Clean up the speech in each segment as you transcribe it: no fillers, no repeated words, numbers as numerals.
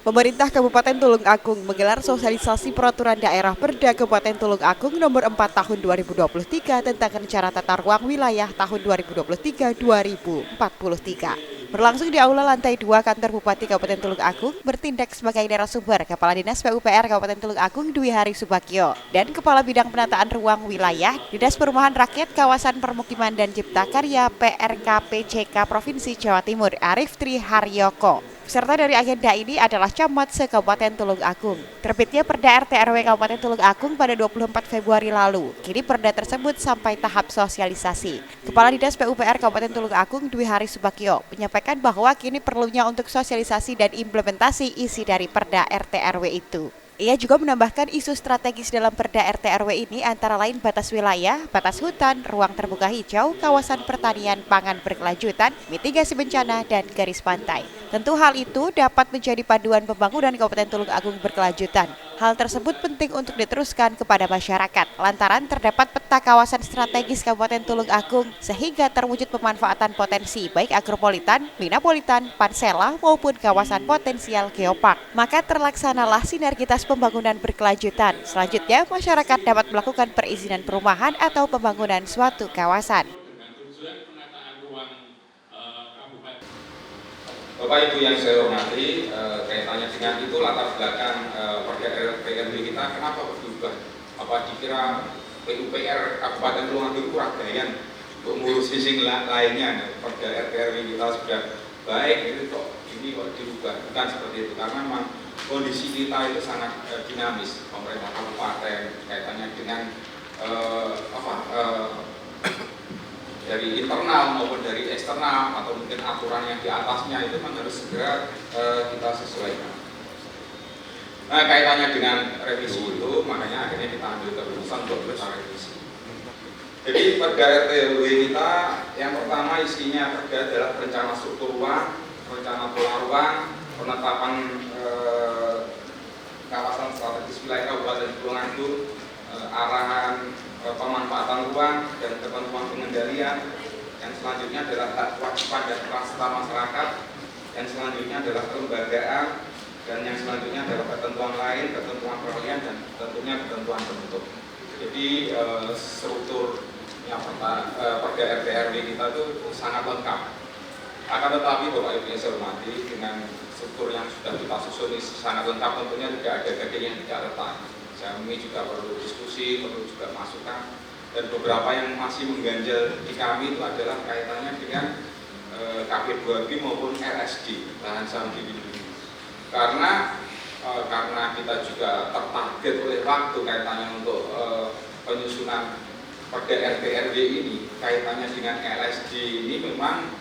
Pemerintah Kabupaten Tulung Agung menggelar sosialisasi peraturan daerah Perda Kabupaten Tulung Agung nomor 4 tahun 2023 tentang rencana tata ruang wilayah tahun 2023-2043. Berlangsung di Aula lantai 2 kantor Bupati Kabupaten Tulung Agung, bertindak sebagai narasumber Kepala Dinas PUPR Kabupaten Tulung Agung Dwi Hari Subagio dan Kepala Bidang Penataan Ruang Wilayah Dinas Perumahan Rakyat Kawasan Permukiman dan Cipta Karya PRKPCK Provinsi Jawa Timur Arif Tri Haryoko. Peserta dari agenda ini adalah camat se-Kabupaten Tulung Agung. Terbitnya Perda RT RW Kabupaten Tulung Agung pada 24 Februari lalu. Kini perda tersebut sampai tahap sosialisasi. Kepala Dinas PUPR Kabupaten Tulung Agung Dwi Hari Subagio menyampaikan bahwa kini perlunya untuk sosialisasi dan implementasi isi dari Perda RT RW itu. Ia juga menambahkan isu strategis dalam Perda RT RW ini antara lain batas wilayah, batas hutan, ruang terbuka hijau, kawasan pertanian pangan berkelanjutan, mitigasi bencana, dan garis pantai. Tentu hal itu dapat menjadi panduan pembangunan Kabupaten Tulung Agung berkelanjutan. Hal tersebut penting untuk diteruskan kepada masyarakat, lantaran terdapat peta kawasan strategis Kabupaten Tulung Agung, sehingga terwujud pemanfaatan potensi baik agropolitan, minapolitan, pansela, maupun kawasan potensial geopark. Maka terlaksanalah sinergitas pembangunan berkelanjutan. Selanjutnya, masyarakat dapat melakukan perizinan perumahan atau pembangunan suatu kawasan. Bapak Ibu yang saya hormati, kaitannya dengan itu latar belakang Perda RT kita kenapa berubah? Apa dikira PUPR Kabupaten Tulung Agung kurang bayan untuk ngurus sisi lainnya? Perda RT kita sudah baik, ini kok dirubah? Bukan seperti itu, karena memang kondisi kita itu sangat dinamis. Pemerintah kabupaten kaitannya dengan dari internal maupun dari eksternal atau mungkin aturan yang di atasnya itu memang harus segera kita sesuaikan. Nah, kaitannya dengan revisi itu, makanya akhirnya kita ambil keputusan untuk kita revisi. Jadi Perda RT RW kita yang pertama isinya perda adalah rencana struktur ruang, rencana pola ruang, penetapan kawasan strategis wilayah Kabupaten Tulung Agung, arahan pemanfaatan ruang dan ketentuan pengendalian. Yang selanjutnya adalah hak kewajiban dan peran serta masyarakat. Yang selanjutnya adalah kelembagaan, dan yang selanjutnya adalah ketentuan lain, ketentuan peralihan, dan tentunya ketentuan penutup. Jadi strukturnya Perda RT RW kita itu sangat lengkap. Akan tetapi Bapak Ibu yang saya hormati, dengan struktur yang sudah kita susun ini sangat lengkap, tentunya tidak ada gading yang tidak retak. Kami juga perlu diskusi, perlu juga masukan, dan beberapa yang masih mengganjal di kami itu adalah kaitannya dengan KB2B maupun RSD, lahan saham dilindungi. Karena kita juga tertarget oleh waktu kaitannya untuk penyusunan Perda RT RW ini, kaitannya dengan LSD ini memang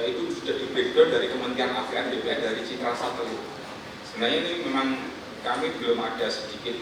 itu sudah di breakdown dari Kementerian APR DPR dari Citra Satelit. Sebenarnya ini memang kami belum ada sedikit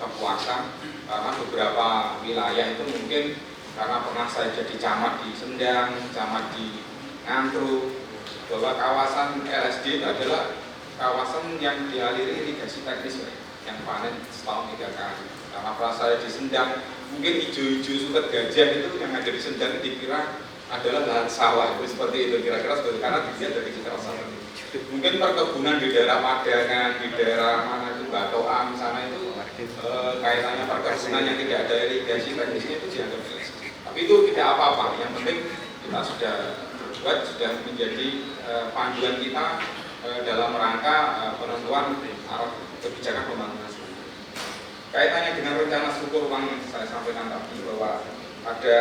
kepuasan karena beberapa wilayah itu mungkin karena pernah saya jadi camat di Sendang, camat di Ngantru, bahwa kawasan LSD itu adalah kawasan yang dialiri irigasi teknis yang panen setahun 3 kali. Karena pernah saya di Sendang, mungkin hijau-hijau suket gajah itu yang ada di Sendang dikira adalah lahan sawah, itu seperti itu kira-kira seperti karena dilihat dari Citra Satelit. Mungkin perkebunan di daerah Padangan, di daerah mana itu Batoan sana itu kaitannya perkebunan yang tidak ada irigasi teknisnya itu dianggap LSD. Tapi itu tidak apa-apa, yang penting kita sudah berbuat, sudah menjadi panduan kita dalam rangka penentuan arah kebijakan pembangunan. Kaitannya dengan rencana struktur ruang yang saya sampaikan tadi bahwa ada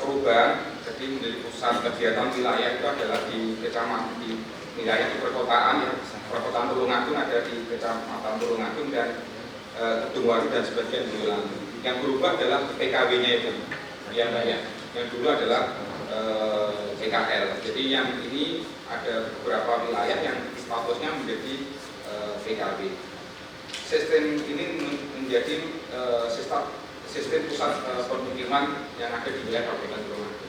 perubahan, jadi menjadi pusat kegiatan wilayah itu adalah di kecamatan, di wilayah di perkotaan, perkotaan Tulung Agung ada di kecamatan Tulung Agung dan Kedung Waru dan sebagian Boyolali. Yang berubah adalah PKW-nya itu, ya Mbak ya. Yang dulu adalah PKL. Jadi yang ini ada beberapa wilayah yang statusnya menjadi PKW. Sistem ini menjadi sistem pusat permukiman yang ada di wilayah Kabupaten Tulung Agung.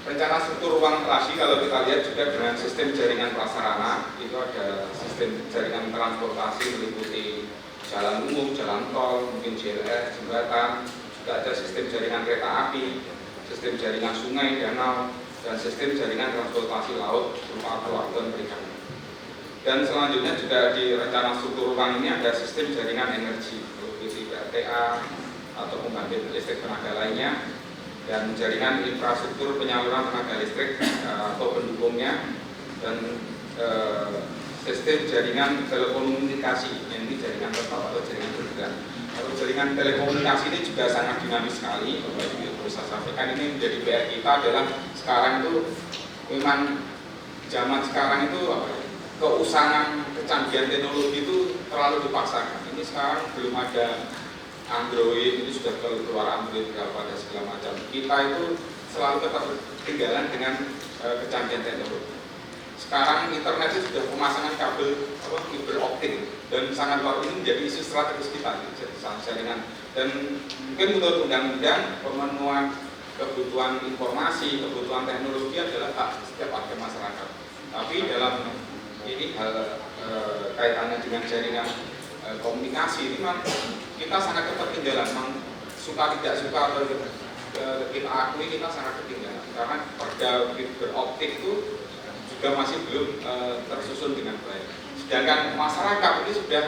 Rencana struktur ruang relasi kalau kita lihat juga dengan sistem jaringan prasarana, itu ada sistem jaringan transportasi meliputi jalan umum, jalan tol, mungkin JLR, jembatan, juga ada sistem jaringan kereta api, sistem jaringan sungai, danau, dan sistem jaringan transportasi laut berupa pelabuhan perikanan. Dan selanjutnya juga di rencana struktur ruang ini ada sistem jaringan energi, seperti PLTA atau pembangkit listrik tenaga lainnya, dan jaringan infrastruktur penyaluran tenaga listrik atau pendukungnya, dan sistem jaringan telekomunikasi, yang ini jaringan tetap atau jaringan bergerak. Kalau jaringan telekomunikasi ini juga sangat dinamis sekali. Bapak Ibu perlu saya sampaikan, ini menjadi PR kita adalah sekarang itu memang zaman sekarang itu keusangan kecanggihan teknologi itu terlalu dipaksakan. Ini sekarang belum ada Android, ini sudah keluar Android berapa dan segala macam. Kita itu selalu tetap ketinggalan dengan kecanggihan teknologi. Sekarang internet itu sudah pemasangan kabel fiber optik dan sangat luar, ini menjadi isu strategis kita, jaringan. Dan mungkin menurut undang-undang pemenuhan kebutuhan informasi, kebutuhan teknologi adalah hak setiap warga masyarakat. Tapi dalam ini hal kaitannya dengan jaringan komunikasi ini memang kita sangat ketinggalan. Memang suka tidak suka atau kita akui kita sangat ketinggalan karena perda fiber optik itu juga masih belum tersusun dengan baik. Sedangkan masyarakat ini sudah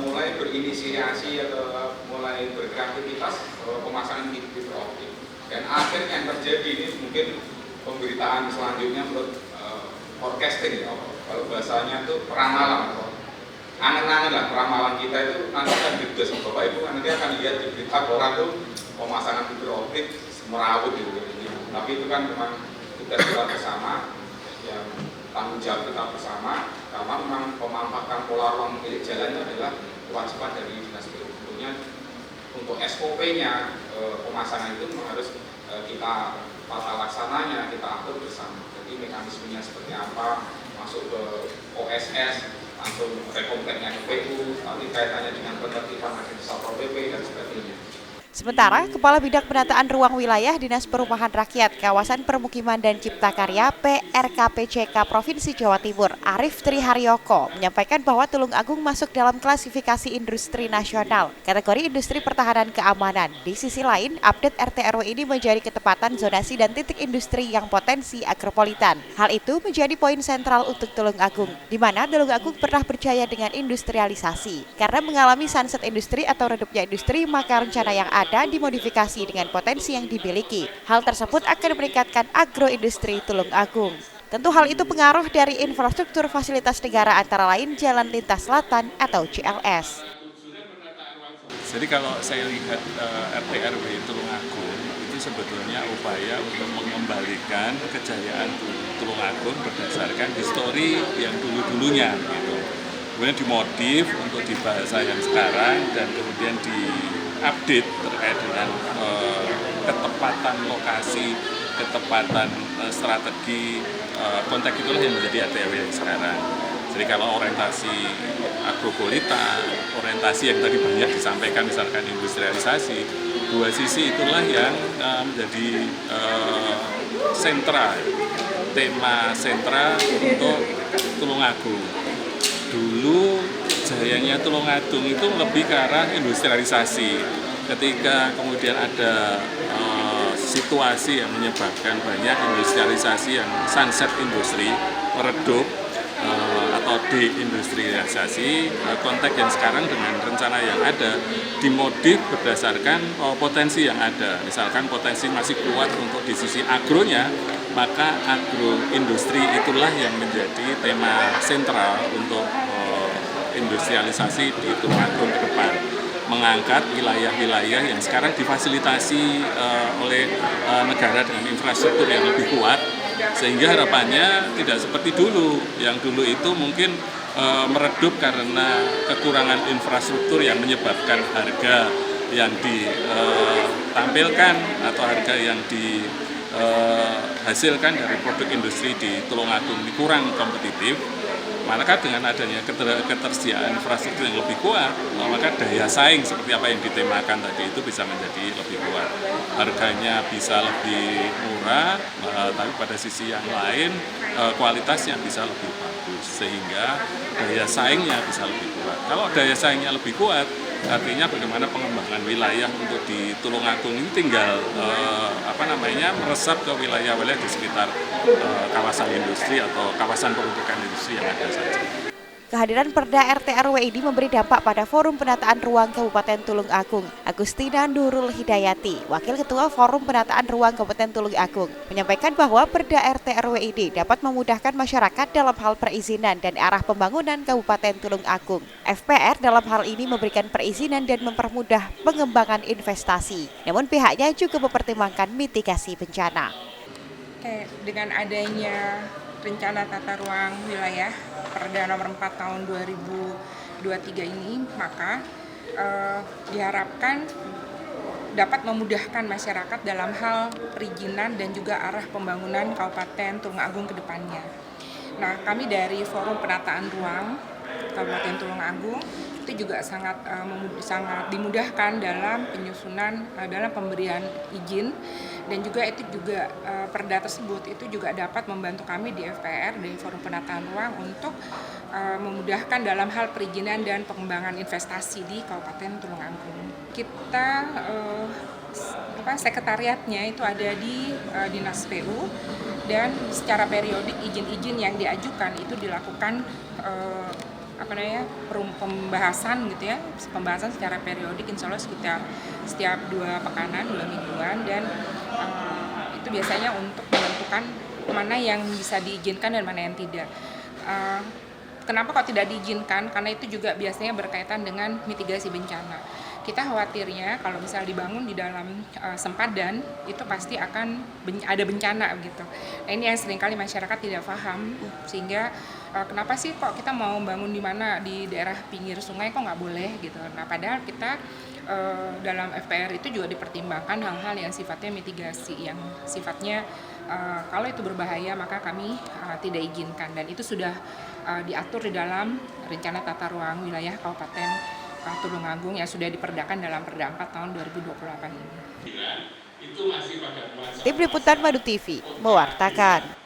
mulai berinisiasi atau mulai berkreativitas pemasangan fiber optik. Dan akhirnya yang terjadi ini mungkin pemberitaan selanjutnya menurut forecasting, ya, kalau bahasanya itu peramalan, angan-angan lah peramalan kita itu nanti akan juga sama Bapak Ibu, nanti akan lihat di berita koran tuh pemasangan fiber optik semerawut gitu. Tapi itu kan memang tugas kita bersama, yang tanggung jawab kita bersama, karena memang pemanfaatan pola ruang milik jalan itu adalah kewajiban dari dinas perhubungannya. Untuk SOP-nya pemasangan itu memang harus kita tata laksananya, kita atur bersama. Jadi mekanismenya seperti apa, masuk ke OSS, langsung rekomendasinya ke PU, nanti kaitannya dengan penertiban agen Satpol PP dan sebagainya. Sementara, Kepala Bidang Penataan Ruang Wilayah Dinas Perumahan Rakyat Kawasan Permukiman dan Cipta Karya PRKPCK Provinsi Jawa Timur, Arief Triharyoko, menyampaikan bahwa Tulung Agung masuk dalam klasifikasi industri nasional, kategori industri pertahanan keamanan. Di sisi lain, update RT/RW ini menjadi ketepatan zonasi dan titik industri yang potensi agropolitan. Hal itu menjadi poin sentral untuk Tulung Agung, di mana Tulung Agung pernah berjaya dengan industrialisasi. Karena mengalami sunset industri atau redupnya industri, maka rencana yang ada dimodifikasi dengan potensi yang dimiliki. Hal tersebut akan meningkatkan agroindustri Tulung Agung. Tentu hal itu pengaruh dari infrastruktur fasilitas negara antara lain Jalan Lintas Selatan atau JLS. Jadi kalau saya lihat RT/RW Tulung Agung itu sebetulnya upaya untuk mengembalikan kejayaan Tulung Agung berdasarkan histori yang dulu-dulunya gitu. Kemudian dimodif untuk di bahasa yang sekarang dan kemudian diupdate terkait dengan ketepatan lokasi, ketepatan strategi, konteks itulah yang menjadi RT/RW yang sekarang. Jadi kalau orientasi agropolitan, orientasi yang tadi banyak disampaikan misalkan industrialisasi, dua sisi itulah yang menjadi sentra, tema sentra untuk Tulung Agung. Dulu jayanya Tulung Agung itu lebih ke arah industrialisasi. Ketika kemudian ada situasi yang menyebabkan banyak industrialisasi yang sunset industri, meredup atau deindustrialisasi, konteks yang sekarang dengan rencana yang ada dimodif berdasarkan potensi yang ada. Misalkan potensi masih kuat untuk di sisi agronya, maka agroindustri itulah yang menjadi tema sentral untuk industrialisasi di Tulung Agung ke depan, mengangkat wilayah-wilayah yang sekarang difasilitasi oleh negara dengan infrastruktur yang lebih kuat, sehingga harapannya tidak seperti dulu, yang dulu itu mungkin meredup karena kekurangan infrastruktur yang menyebabkan harga yang ditampilkan atau harga yang dihasilkan dari produk industri di Tulung Agung ini kurang kompetitif. Maka dengan adanya ketersediaan infrastruktur yang lebih kuat, maka daya saing seperti apa yang ditemakan tadi itu bisa menjadi lebih kuat. Harganya bisa lebih murah, tapi pada sisi yang lain kualitasnya bisa lebih bagus, sehingga daya saingnya bisa lebih kuat. Kalau daya saingnya lebih kuat, artinya bagaimana pengembangan wilayah untuk di Tulung Agung ini tinggal meresap ke wilayah-wilayah di sekitar kawasan industri atau kawasan peruntukan industri yang ada saja. Kehadiran Perda RT RW ini memberi dampak pada Forum Penataan Ruang Kabupaten Tulung Agung. Agustina Nurul Hidayati, Wakil Ketua Forum Penataan Ruang Kabupaten Tulung Agung, menyampaikan bahwa Perda RT RW ini dapat memudahkan masyarakat dalam hal perizinan dan arah pembangunan Kabupaten Tulung Agung. FPR dalam hal ini memberikan perizinan dan mempermudah pengembangan investasi. Namun pihaknya juga mempertimbangkan mitigasi bencana. Dengan adanya rencana tata ruang wilayah Perda nomor 4 tahun 2023 ini, maka diharapkan dapat memudahkan masyarakat dalam hal perizinan dan juga arah pembangunan Kabupaten Tulung Agung ke depannya. Nah, kami dari Forum Penataan Ruang Kabupaten Tulung Agung itu juga sangat dimudahkan dalam penyusunan, dalam pemberian izin, dan juga itu juga perda tersebut itu juga dapat membantu kami di FPR, di Forum Penataan Ruang, untuk memudahkan dalam hal perizinan dan pengembangan investasi di Kabupaten Tulung Agung. Kita sekretariatnya itu ada di Dinas PU, dan secara periodik izin-izin yang diajukan itu dilakukan pembahasan gitu ya, pembahasan secara periodik, insya Allah setiap 2 pekanan, 2 mingguan, dan itu biasanya untuk menentukan mana yang bisa diizinkan dan mana yang tidak. Kenapa kok tidak diizinkan? Karena itu juga biasanya berkaitan dengan mitigasi bencana. Kita khawatirnya kalau misalnya dibangun di dalam sempadan, itu pasti akan ada bencana gitu. Nah, ini yang seringkali masyarakat tidak paham, sehingga kenapa sih kok kita mau bangun di mana, di daerah pinggir sungai kok nggak boleh gitu. Nah, padahal kita dalam FPR itu juga dipertimbangkan hal-hal yang sifatnya mitigasi, yang sifatnya kalau itu berbahaya maka kami tidak izinkan, dan itu sudah diatur di dalam rencana tata ruang wilayah Kabupaten Tulung Agung yang sudah diperdakan dalam Perda 4 tahun 2028 ini. Tim Liputan Madu TV mewartakan.